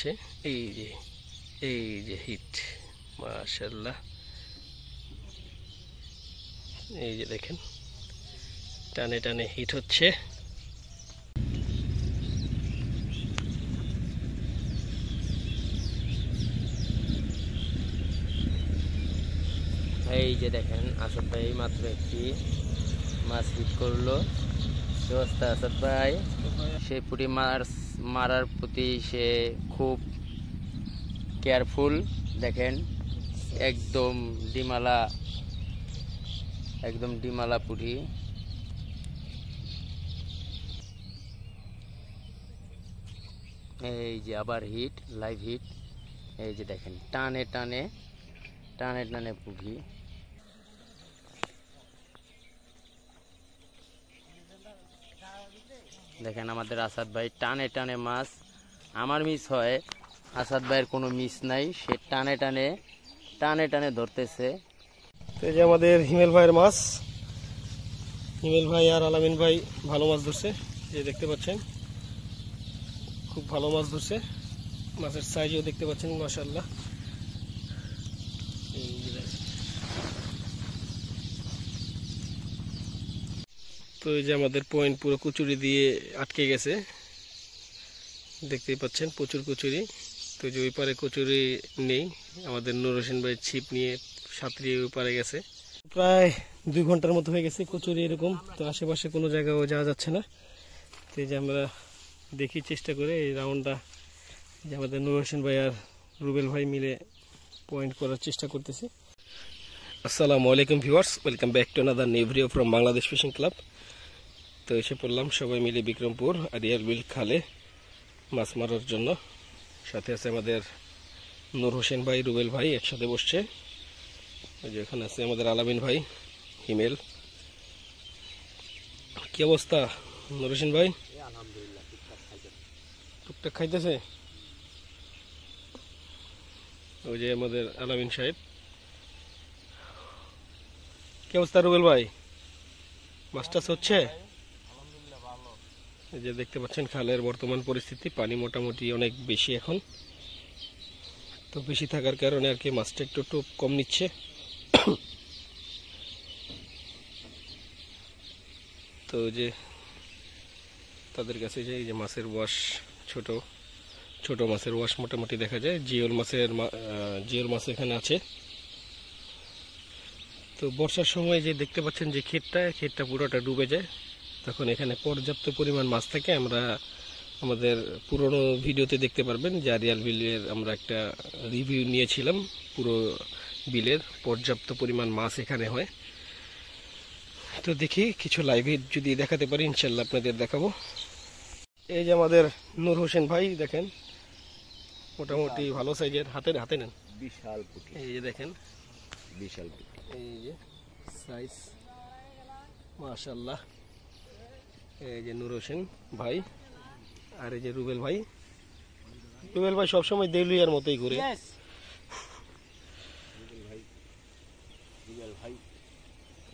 হচ্ছে। এই যে হিট, মাশাআল্লাহ। এই যে দেখেন টানে টানে হিট হচ্ছে। এই যে দেখেন আসাদ ভাই মাত্র একটি মাছ হিট করলো। ব্যবস্থা আসাদ ভাই, সেই পুঁটি মাছ মারার প্রতি সে খুব কেয়ারফুল। দেখেন একদম ডিমালা পুঁটি। এই যে আবার হিট, লাইভ হিট। এই যে দেখেন টানে টানে পুঁটি। দেখেন আমাদের আসাদ ভাই টানে টানে মাছ। আমার মিস হয়, আসাদ ভাইয়ের কোনো মিস নাই, সে টানে টানে ধরতেছে। তো এই যে আমাদের হিমেল ভাইয়ের মাছ, হিমেল ভাই আর আলামিন ভাই ভালো মাছ ধরছে। যে দেখতে পাচ্ছেন খুব ভালো মাছ ধরছে। মাছের সাইজও দেখতে পাচ্ছেন মাশাআল্লাহ। তো এই যে আমাদের পয়েন্ট পুরো কচুরি দিয়ে আটকে গেছে, দেখতেই পাচ্ছেন প্রচুর কচুরি। তো যে ওই পারে কচুরি নেই, আমাদের নুর হোসেন ভাই ছিপ নিয়ে সাঁতরিয়ে ওই পারে গেছে। প্রায় 2 ঘন্টার মতো হয়ে গেছে কচুরি এরকম। তো আশেপাশে কোনো জায়গাও যাওয়া যাচ্ছে না। তো এই যে আমরা দেখি চেষ্টা করে এই রাউন্ডটা যে আমাদের নুর হোসেন ভাই আর রুবেল ভাই মিলে পয়েন্ট করার চেষ্টা করতেছি। আসসালামু আলাইকুম viewers, welcome back to another new video from Bangladesh fishing club. তো এসে পড়লাম সবাই মিলে বিক্রমপুর আরিয়াল বিল খালে মাছ মারার জন্য। সাথে আছে আমাদের নূর হোসেন ভাই, রুবেল ভাই একসাথে বসছে। ওই যে এখানে আছে আমাদের আলামিন ভাই, হিমেল। কি অবস্থা নূর হোসেন ভাই? আলহামদুলিল্লাহ টুকটাক খাইতেছে। ওই যে আমাদের আলামিন সাহেব। কি অবস্থা রুবেল ভাই? মাছ টাছ হচ্ছে? এই যে দেখতে পাচ্ছেন খালের বর্তমান পরিস্থিতি, পানি মোটামুটি অনেক বেশি এখন। তো বেশি থাকার কারণে আর কি মাছটা একটু কম নিচ্ছে। তো যে তাদের কাছে যে এই যে মাছের ওয়াশ, ছোট মাছের ওয়াশ মোটামুটি দেখা যায়। জিওল মাছ এখানে আছে। তো বর্ষার সময় যে দেখতে পাচ্ছেন যে ক্ষেতটা পুরোটা ডুবে যায়, তখন এখানে পর্যাপ্ত পরিমাণ মাছ থাকে। আমরা আমাদের পুরনো ভিডিওতে দেখতে পারবেন যে আরিয়াল বিলের আমরা একটা রিভিউ নিয়েছিলাম। পুরো বিলের পর্যাপ্ত পরিমাণ মাছ এখানে হয়। তো দেখি কিছু লাইভে যদি দেখাতে পারি ইনশাল্লাহ আপনাদের দেখাবো। এই যে আমাদের নূর হোসেন ভাই দেখেন মোটামুটি ভালো সাইজের, হাতে নেন বিশাল পুঁটি। এই যে দেখেন বিশাল পুঁটি, এই যে সাইজ মাশাআল্লাহ। এই যে নূর হোসেন ভাই আর এই যে রুবেল ভাই সবসময় দেউলিয়ার মতোই ঘুরে।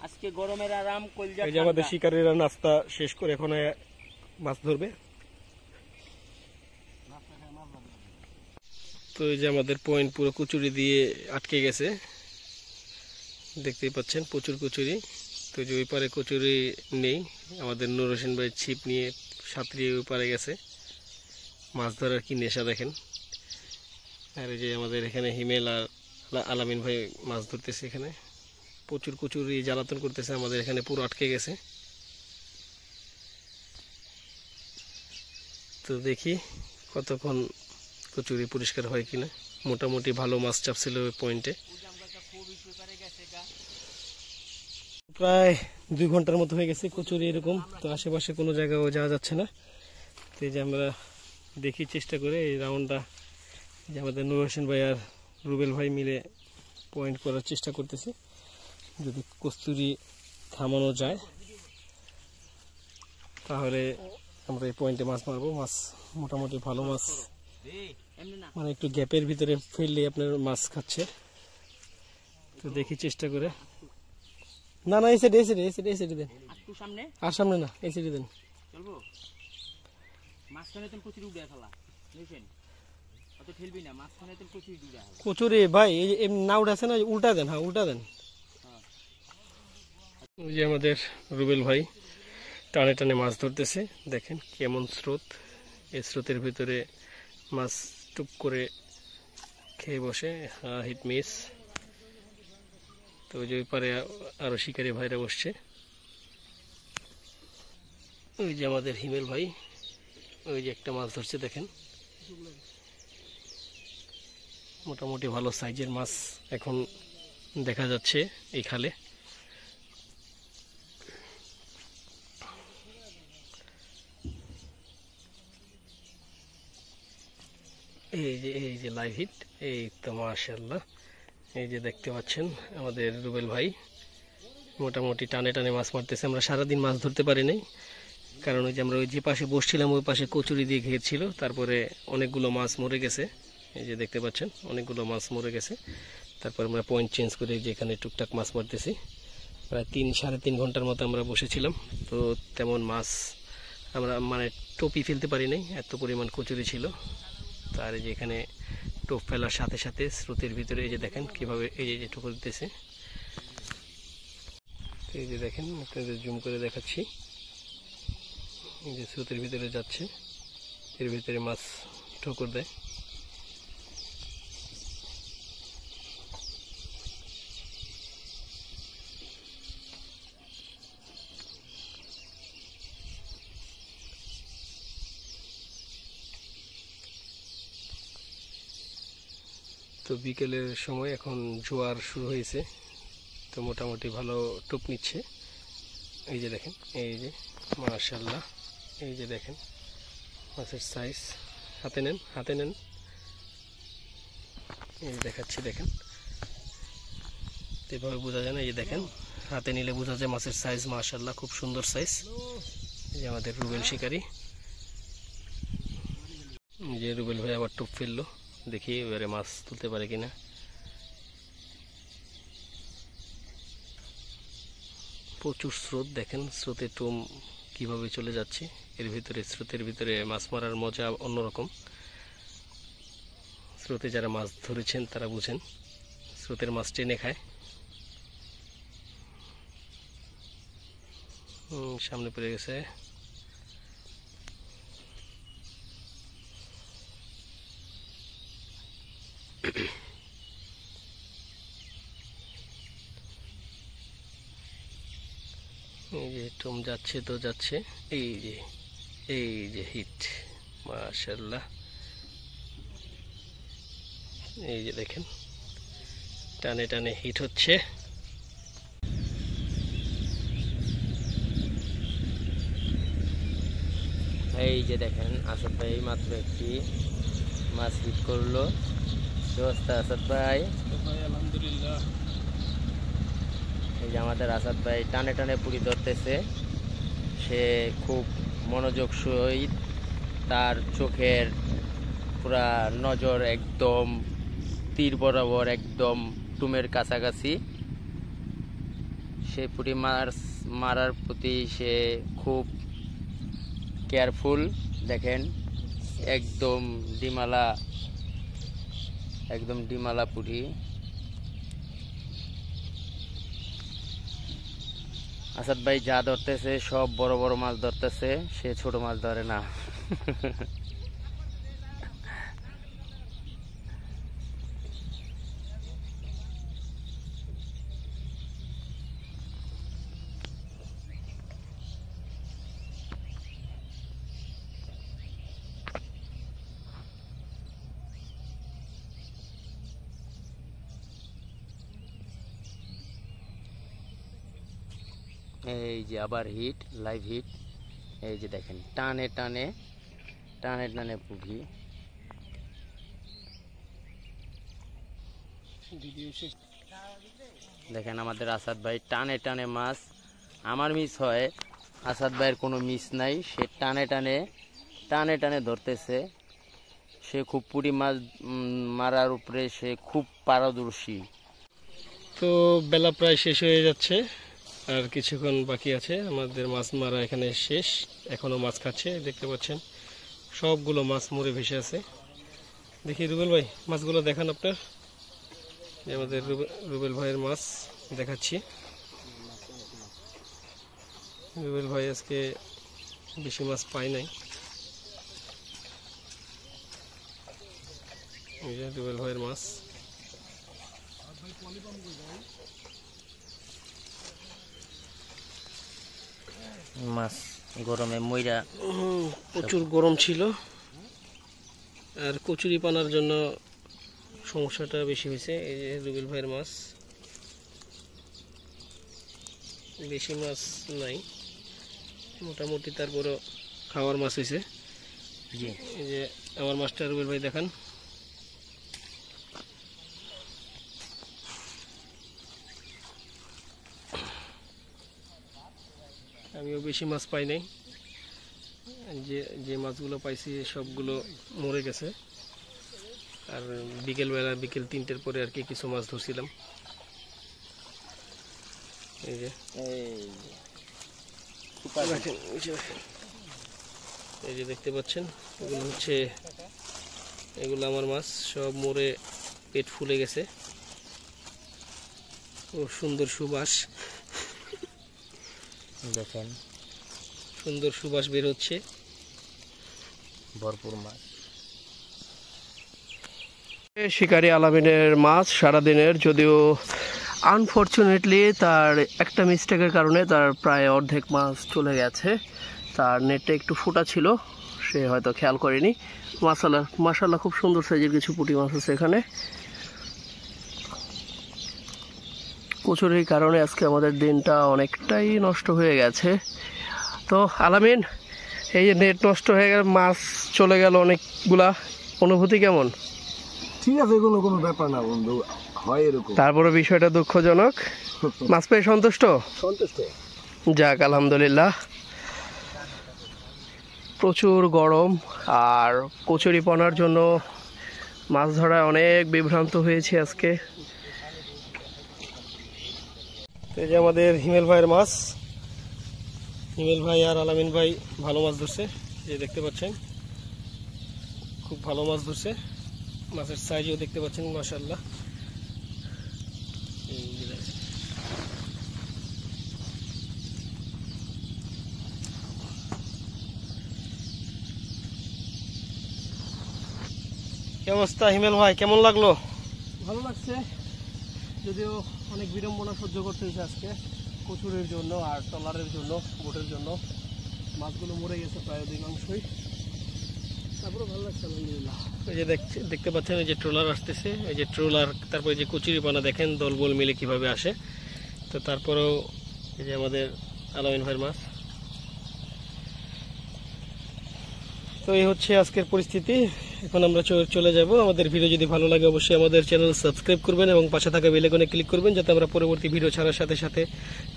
আজকে গরমের আরাম কলজা। এই যে আমাদের শিকারীরা নাস্তা শেষ করে এখন মাছ ধরবে। তো এই যে আমাদের পয়েন্ট পুরো কচুরি দিয়ে আটকে গেছে, দেখতেই পাচ্ছেন প্রচুর কচুরি। তো যে ওই পারে কচুরি নেই, আমাদের নুর হোসেন ভাই ছিপ নিয়ে সাঁতরিয়ে ওই পারে গেছে। মাছ ধরার কি নেশা দেখেন। আর এই যে আমাদের এখানে হিমেল আর আলামিন ভাই মাছ ধরতেছে। এখানে প্রচুর কচুরি জ্বালাতন করতেছে, আমাদের এখানে পুরো আটকে গেছে। তো দেখি কতক্ষণ কচুরি পরিষ্কার হয় কিনা। মোটামুটি ভালো মাছ চাপছিল ওই পয়েন্টে। প্রায় 2 ঘন্টার মতো হয়ে গেছে কচুরি এরকম। তো আশেপাশে কোনো জায়গাও যাওয়া যাচ্ছে না। তো এই যে আমরা দেখি চেষ্টা করে এই রাউন্ডটা যে আমাদের নূর হোসেন ভাই আর রুবেল ভাই মিলে পয়েন্ট করার চেষ্টা করতেছি। যদি কস্তুরি থামানো যায় তাহলে আমরা এই পয়েন্টে মাছ মারবো। মাছ মোটামুটি ভালো মাছ, মানে একটু গ্যাপের ভিতরে ফেললে আপনার মাছ খাচ্ছে। তো দেখি চেষ্টা করে। না এই সাইডে দেন, আর সামনে না, এই সাইডে দেন। কচুরি ভাই এই না উঠাছে না, উল্টা দেন, হ্যাঁ উল্টা দেন। ওই যে আমাদের রুবেল ভাই টানে টানে মাছ ধরতেছে, দেখেন কেমন স্রোত, এই স্রোতের ভিতরে মাছ টুপ করে খেয়ে বসে, হিট মিস। তো ওই যে ওই পারে আরো শিকারী ভাইরা বসছে। ওই যে আমাদের হিমেল ভাই, ওই যে একটা মাছ ধরছে দেখেন, মোটামুটি ভালো সাইজের মাছ এখন দেখা যাচ্ছে এই খালে। এই যে লাইভ হিট, এই তো মাশাআল্লাহ। এই যে দেখতে পাচ্ছেন আমাদের রুবেল ভাই মোটামুটি টানে টানে মাছ মারতেছে। আমরা সারাদিন মাছ ধরতে পারি নাই, কারণ ওই যে আমরা ওই যে পাশে বসছিলাম ওই পাশে কচুরি দিয়ে ঘিরছিল, তারপরে অনেকগুলো মাছ মরে গেছে। এই যে দেখতে পাচ্ছেন অনেকগুলো মাছ মরে গেছে। তারপর আমরা পয়েন্ট চেঞ্জ করে যেখানে টুকটাক মাছ মারতেছি। প্রায় 3-3.5 ঘন্টার মতো আমরা বসেছিলাম, তো তেমন মাছ আমরা মানে টোপই ফেলতে পারি নাই, এত পরিমাণ কচুরি ছিল। তার এই যে এখানে টোপ ফেলার সাথে সাথে স্রোতের ভিতরে এই যে দেখেন কিভাবে এই যে ঠুকর দিতেছে। এই যে দেখেন আপনাদের জুম করে দেখাচ্ছি, এই যে স্রোতের ভিতরে যাচ্ছে, এর ভিতরে মাছ ঠুকর দেয়। তো বিকেলের সময় এখন জোয়ার শুরু হয়েছে, তো মোটামুটি ভালো টোপ নিচ্ছে। এই যে দেখেন, এই যে মাশাআল্লাহ, এই যে দেখেন মাছের সাইজ। হাতে নেন, হাতে নেন, এই যে দেখাচ্ছি দেখেন, এভাবে বোঝা যায় না, এই যে দেখেন হাতে নিলে বোঝা যায় মাছের সাইজ মাশাআল্লাহ, খুব সুন্দর সাইজ। এই যে আমাদের রুবেল শিকারি, এই যে রুবেল ভাই আবার টোপ ফেললো, দেখি এবারে মাছ তুলতে পারে কিনা। প্রচুর স্রোত, দেখেন স্রোতে টোম কিভাবে চলে যাচ্ছে, এর ভিতরে স্রোতের ভিতরে মাছ মারার মজা অন্যরকম। স্রোতে যারা মাছ ধরেছেন তারা বুঝেন, স্রোতের মাছ টেনে খায়। সামনে পড়ে গেছে। এই যে টম যাচ্ছে তো যাচ্ছে, এই যে হিট মাশাআল্লাহ। এই যে দেখেন টানে টানে হিট হচ্ছে। এই যে দেখেন আসাদ ভাই মাত্র একটি মাছ হিট করলো। ব্যবস্থা আসাদ ভাই, আলহামদুলিল্লাহ। এই যে আমাদের আসাদ ভাই টানে টানে পুরি ধরতেছে। সে খুব মনোযোগ সহিত, তার চোখের পুরা নজর একদম তীর বরাবর, একদম টুমের কাছাকাছি। সে পুরি মারার প্রতি সে খুব কেয়ারফুল। দেখেন একদম ডিমালা পুরি। আসাদ ভাই যা ধরতেছে সব বড় বড় মাছ ধরতেছে, সে ছোট মাছ ধরে না। এই যে আবার হিট, লাইভ হিট। এই যে দেখেন টানে টানে পুঁটি। দেখেন আমাদের আসাদ ভাই টানে টানে মাছ। আমার মিস হয়, আসাদ ভাইয়ের কোনো মিস নাই, সে টানে টানে ধরতেছে। সে খুব পুঁটি মাছ মারার উপরে সে খুব পারদর্শী। তো বেলা প্রায় শেষ হয়ে যাচ্ছে, আর কিছুক্ষণ বাকি আছে, আমাদের মাছ মারা এখানে শেষ। এখনো মাছ খাচ্ছে, দেখতে পাচ্ছেন সবগুলো মাছ মরে ভেসে আছে। দেখি রুবেল ভাই মাছগুলো দেখান আপনার। এই আমাদের রুবেল ভাইয়ের মাছ দেখাচ্ছি। রুবেল ভাই আজকে বেশি মাছ পায় নাই। এই যে রুবেল ভাইয়ের মাছ। মাছ গরমে মইরা প্রচুর গরম ছিল, আর কচুরি পানার জন্য সমস্যাটা বেশি হয়েছে। এই যে রুবেল ভাইয়ের মাছ, বেশি মাছ নাই মোটামুটি, তারপরও খাওয়ার মাছ হয়েছে। জি এই যে আমার মাছটা রুবেল ভাই দেখান। আমিও বেশি মাছ পাই নাই, যে মাছগুলো পাইছি সবগুলো মরে গেছে। আর বিকেল 3টের পরে আর কি কিছু মাছ ধরছিলাম। এই যে এই যে দেখতে পাচ্ছেন, এগুলো আমার মাছ, সব মরে পেট ফুলে গেছে। ও সুন্দর সুবাস, দেখেন সুন্দর সুবাস বের হচ্ছে, ভরপুর মাছ। শিকারি আলামিনের মাছ সারাদিনের, যদিও আনফরচুনেটলি তার একটা মিস্টেকের কারণে তার প্রায় অর্ধেক মাছ চলে গেছে। তার নেটে একটু ফুটা ছিল, সে হয়তো খেয়াল করেনি। মাশাআল্লাহ খুব সুন্দর সাইজের কিছু পুঁটি মাছ আছে এখানে। কচুরির কারণে আজকে আমাদের দিনটা অনেকটাই নষ্ট হয়ে গেছে। তো আলামিন, এই যে নেট নষ্ট হয়ে গেল, মাছ চলে গেল অনেকগুলা, অনুভূতি কেমন? ঠিক আছে, কোনো ব্যাপার না বন্ধু, হয় এরকম। তারপরে বিষয়টা দুঃখজনক, মাছ পেয়ে সন্তুষ্ট? যাক আলহামদুলিল্লাহ। প্রচুর গরম আর কচুরিপনার জন্য মাছ ধরা অনেক বিভ্রান্ত হয়েছে আজকে। এই যে আমাদের হিমেল ভাইয়ের মাছ, হিমেল ভাই আর আলামিন ভাই ভালো মাছ ধরছে, যে দেখতে পাচ্ছেন খুব ভালো মাছ ধরছে। মাছের সাইজও দেখতে পাচ্ছেন মাশাআল্লাহ। কি অবস্থা হিমেল ভাই, কেমন লাগলো? ভালো লাগছে, যদিও অনেক বিড়ম্বনা সহ্য করতে হয়েছে আজকে কচুরের জন্য আর ট্রলারের জন্য, বোটের জন্য। মাছগুলো মরে গেছে প্রায় অধিকাংশই, তারপরে ভালো লাগছে আলহামদুলিল্লাহ। এই যে দেখতে পাচ্ছেন, এই যে ট্রলার আসতেছে, এই যে ট্রলার, তারপরে যে কচুরিপানা দেখেন দলবল মিলে কিভাবে আসে। তো তারপরেও এই যে আমাদের আলামিন ভাইয়ের মাছ। তো এই হচ্ছে আজকের পরিস্থিতি। এখন আমরা চলে যাব। আমাদের ভিডিও যদি ভালো লাগে অবশ্যই আমাদের চ্যানেল সাবস্ক্রাইব করবেন এবং পাশে থাকা বেল আইকনে ক্লিক করবেন, যাতে আমরা পরবর্তী ভিডিও ছাড়ার সাথে সাথে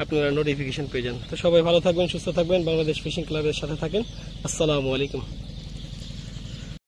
আপনারা নোটিফিকেশন পেয়ে যান। তো সবাই ভালো থাকবেন, সুস্থ থাকবেন, বাংলাদেশ ফিশিং ক্লাবের সাথে থাকেন। আসসালামু আলাইকুম।